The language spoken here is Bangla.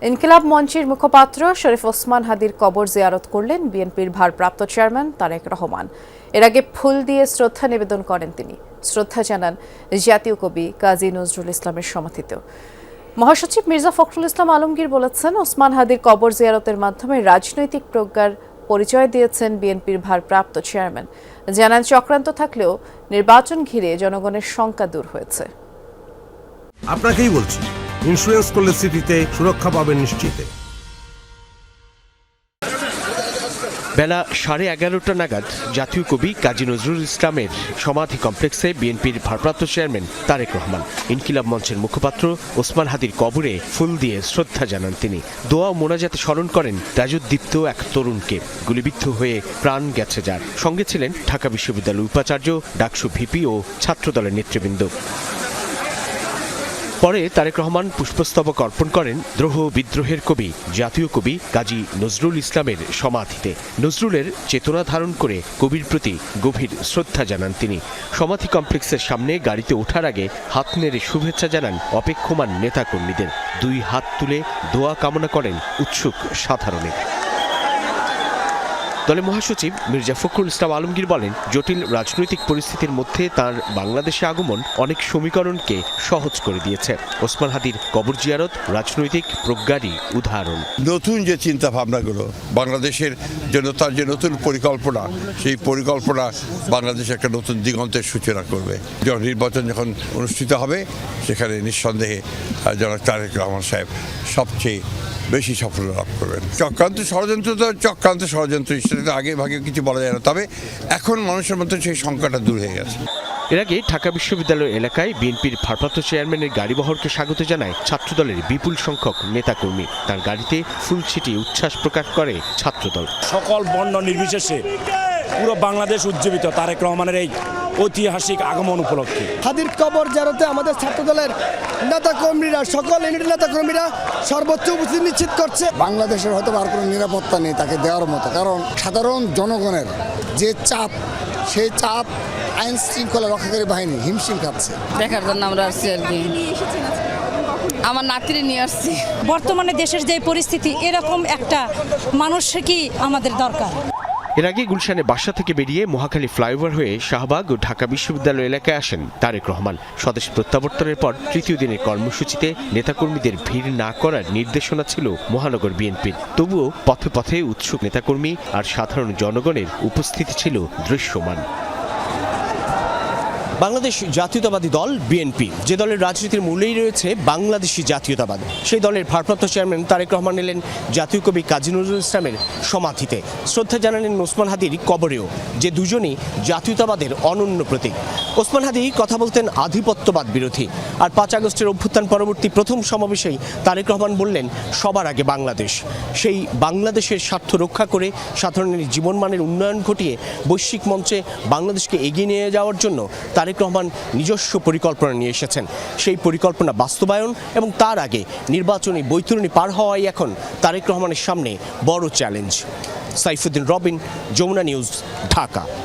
ইনকিলাব মঞ্চের মুখপাত্র শরীফ ওসমান হাদির কবর জিয়ারত করলেন বিএনপির ভারপ্রাপ্ত চেয়ারম্যান তারেক রহমান। এর আগে ফুল দিয়ে শ্রদ্ধা নিবেদন করেন তিনি। শ্রদ্ধা জানান জাতীয় কবি কাজী নজরুল ইসলামের সমাধিতেও। মহাসচিব মির্জা ফখরুল ইসলাম আলমগীর বলেছেন, ওসমান হাদির কবর জিয়ারতের মাধ্যমে রাজনৈতিক প্রজ্ঞার পরিচয় দিয়েছেন বিএনপির ভারপ্রাপ্ত চেয়ারম্যান। জানান, চক্রান্ত থাকলেও নির্বাচন ঘিরে জনগণের শঙ্কা দূর হয়েছে। আপনাকেই বলছি, ইন্স্যুরেন্স করলে সিটিতে সুরক্ষা পাবেন নিশ্চিতে। বেলা 11:30 নাগাদ জাতীয় কবি কাজী নজরুল ইসলামের সমাধি কমপ্লেক্সে বিএনপির ভারপ্রাপ্ত চেয়ারম্যান তারেক রহমান ইনকিলাব মঞ্চের মুখপাত্র ওসমান হাদির কবরে ফুল দিয়ে শ্রদ্ধা জানান তিনি। দোয়া ও মোনাজাতে স্মরণ করেন রাজুদ্দীপ্ত এক তরুণকে, গুলিবিদ্ধ হয়ে প্রাণ গেছে যার। সঙ্গে ছিলেন ঢাকা বিশ্ববিদ্যালয়ের উপাচার্য, ডাকসু ভিপি ও ছাত্রদলের নেতৃবৃন্দ। পরে তারেক রহমান পুষ্পস্তবক অর্পণ করেন দ্রোহ বিদ্রোহের কবি জাতীয় কবি কাজী নজরুল ইসলামের সমাধিতে। নজরুলের চেতনা ধারণ করে কবির প্রতি গভীর শ্রদ্ধা জানান তিনি। সমাধি কমপ্লেক্সের সামনে গাড়িতে ওঠার আগে হাত নেড়ে শুভেচ্ছা জানান অপেক্ষমান নেতাকর্মীদের। দুই হাত তুলে দোয়া কামনা করেন উৎসুক সাধারণে। দলের মহাসচিব মির্জা ফখরুল ইসলাম আলমগীর বলেন, জটিল রাজনৈতিক পরিস্থিতির মধ্যে তার বাংলাদেশে আগমন অনেক সমীকরণকে সহজ করে দিয়েছে। ওসমান হাদির কবর জিয়ারত রাজনৈতিক প্রজ্ঞারই উদাহরণ। নতুন যে চিন্তা ভাবনাগুলো বাংলাদেশের জন্য, তার যে নতুন পরিকল্পনা, সেই পরিকল্পনা বাংলাদেশে একটা নতুন দিগন্তের সূচনা করবে। যখন নির্বাচন যখন অনুষ্ঠিত হবে, সেখানে নিঃসন্দেহে জনাব তারেক রহমান সাহেব সবচেয়ে বেশি সাফল্য লাভ করবেন। চক্রান্ত ষড়যন্ত্র সেটা আগে ভাগে কিছু বলা যায় না, তবে এখন মানুষের মধ্যে সেই সংখ্যাটা দূর হয়ে গেছে। এর আগে ঢাকা বিশ্ববিদ্যালয় এলাকায় বিএনপির ভারপ্রাপ্ত চেয়ারম্যানের গাড়িবহরকে স্বাগত জানায় ছাত্রদলের বিপুল সংখ্যক নেতাকর্মী। তার গাড়িতে ফুল ছিটিয়ে উচ্ছ্বাস প্রকাশ করে ছাত্রদল। সকল বর্ণ নির্বিশেষে পুরো বাংলাদেশ উজ্জীবিত তারেক রহমানের এই ঐতিহাসিক আগমন উপলক্ষে। হাদির কবর জিয়ারতে আমাদের ছাত্রদলের নেতাকর্মীরা, সকল ইউনিটের নেতাকর্মীরা সর্বোচ্চ উপস্থিতি নিশ্চিত করছে। বাংলাদেশের হয়তো আর কোনো নিরাপত্তা নেই তাকে দেওয়ার মতো, কারণ সাধারণ জনগণের যে চাপ, সেই চাপ আইন শৃঙ্খলা রক্ষাকারী বাহিনী হিমশিম খাচ্ছে। দেখার জন্য আমরা আসছি আর কি, আমার নাতিরে নিয়ে আসছি। বর্তমানে দেশের যে পরিস্থিতি, এরকম একটা মানুষ কি আমাদের দরকার। এর আগে গুলশানে বাসা থেকে বেরিয়ে মহাখালী ফ্লাইওভার হয়ে শাহবাগ ও ঢাকা বিশ্ববিদ্যালয় এলাকায় আসেন তারেক রহমান। স্বদেশ প্রত্যাবর্তনের পর তৃতীয় দিনের কর্মসূচিতে নেতাকর্মীদের ভিড় না করার নির্দেশনা ছিল মহানগর বিএনপির। তবুও পথে পথে উৎসুক নেতাকর্মী আর সাধারণ জনগণের উপস্থিতি ছিল দৃশ্যমান। বাংলাদেশ জাতীয়তাবাদী দল বিএনপি, যে দলের রাজনীতির মূলেই রয়েছে বাংলাদেশি জাতীয়তাবাদ, সেই দলের ভারপ্রাপ্ত চেয়ারম্যান তারেক রহমান এলেন জাতীয় কবি কাজী নজরুল ইসলামের সমাধিতে। শ্রদ্ধা জানালেন ওসমান হাদির কবরেও, যে দুজনই জাতীয়তাবাদের অনন্য প্রতীক। ওসমান হাদি কথা বলতেন আধিপত্যবাদ বিরোধী। আর 5 আগস্টের অভ্যুত্থান পরবর্তী প্রথম সমাবেশেই তারেক রহমান বললেন, সবার আগে বাংলাদেশ। সেই বাংলাদেশের স্বার্থ রক্ষা করে সাধারণের জীবনমানের উন্নয়ন ঘটিয়ে বৈশ্বিক মঞ্চে বাংলাদেশকে এগিয়ে নিয়ে যাওয়ার জন্য তারেক রহমান নিজস্ব পরিকল্পনা নিয়ে এসেছেন। সেই পরিকল্পনা বাস্তবায়ন এবং তার আগে নির্বাচনী বৈতরণী পার হওয়াই এখন তারেক রহমানের সামনে বড় চ্যালেঞ্জ। সাইফুদ্দিন রবিন, যমুনা নিউজ, ঢাকা।